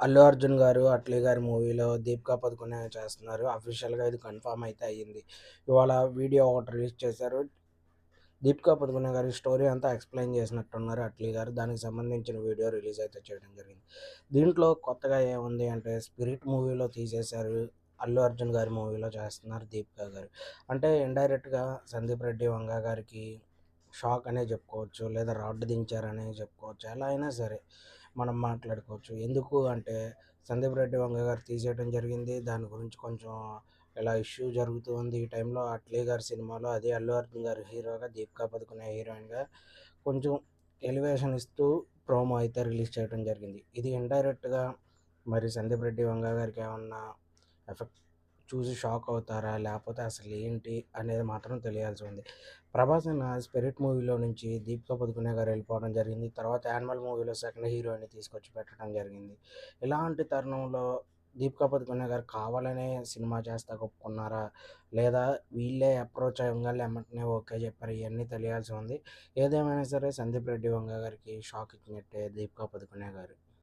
అల్లు అర్జున్ గారు, అట్లీ గారి మూవీలో 'దీపికా పదుకొనె' చేస్తున్నారు. అఫీషియల్‌గా ఇది కన్ఫర్మ్ అయితే అయ్యింది. ఇవాళ వీడియో ఒకటి రిలీజ్ చేశారు. 'దీపికా పదుకొనె' గారి స్టోరీ అంతా ఎక్స్‌ప్లెయిన్ చేసినట్టున్నారు అట్లీ గారు. దానికి సంబంధించిన వీడియో రిలీజ్ అయితే చేయడం జరిగింది. దీంట్లో కొత్తగా ఏముంది అంటే 'స్పిరిట్' మూవీలో తీసేశారు. అల్లు అర్జున్ గారి మూవీలో చేస్తున్నారు 'దీపిక' గారు. అంటే ఇండైరెక్ట్‌గా సందీప్ రెడ్డి వంగ గారికి షాక్ అనే చెప్పుకోవచ్చు. లేదా రాడ్ దించారనే చెప్పుకోవచ్చు. ఎలా అయినా సరే మనం మాట్లాడుకోవచ్చు. ఎందుకు అంటే సందీప్ రెడ్డి వంగ గారు తీసేయడం జరిగింది. దాని గురించి కొంచెం ఇలా ఇష్యూ జరుగుతూ ఉంది. ఈ టైంలో అట్లీ గారి సినిమాలో అదే అల్లు అర్జున్ గారు హీరోగా, దీపికా పదుకొనె హీరోయిన్‌గా కొంచెం ఎలివేషన్ ఇస్తూ ప్రోమో అయితే రిలీజ్ చేయడం జరిగింది. ఇది ఇండైరెక్ట్‌గా మరి సందీప్ రెడ్డి వంగ గారికి ఏమన్నా ఎఫెక్ట్ చూసి షాక్ అవుతారా? లేపోతే అసలేంటి అనేది మాత్రం తెలియాల్సి ఉంది. 'ప్రభాస్' అన్న 'స్పిరిట్' మూవీలో నుంచి 'దీపికా పదుకొనె' గారు వెళ్ళిపోవడం జరిగింది. తర్వాత 'యానిమల్' మూవీలో సెకండ్ హీరోయిన్‌ని తీసుకొచ్చి పెట్టడం జరిగింది. ఇలాంటి తరుణంలో 'దీపికా పదుకొనె' గారు కావాలనే సినిమా చేస్తాకి ఒప్పుకున్నారా? లేదా వీళ్ళే అప్రోచ్ అవ్వంగాల్నే ఎమ్మటనే ఓకే చెప్పారా? ఇయన్నీ తెలియాల్సి ఉంది. ఏదేమైనా సరే సందీప్ రెడ్డి వంగ గారికి షాక్ ఇచ్చినట్టే 'దీపికా పదుకొనె' గారు.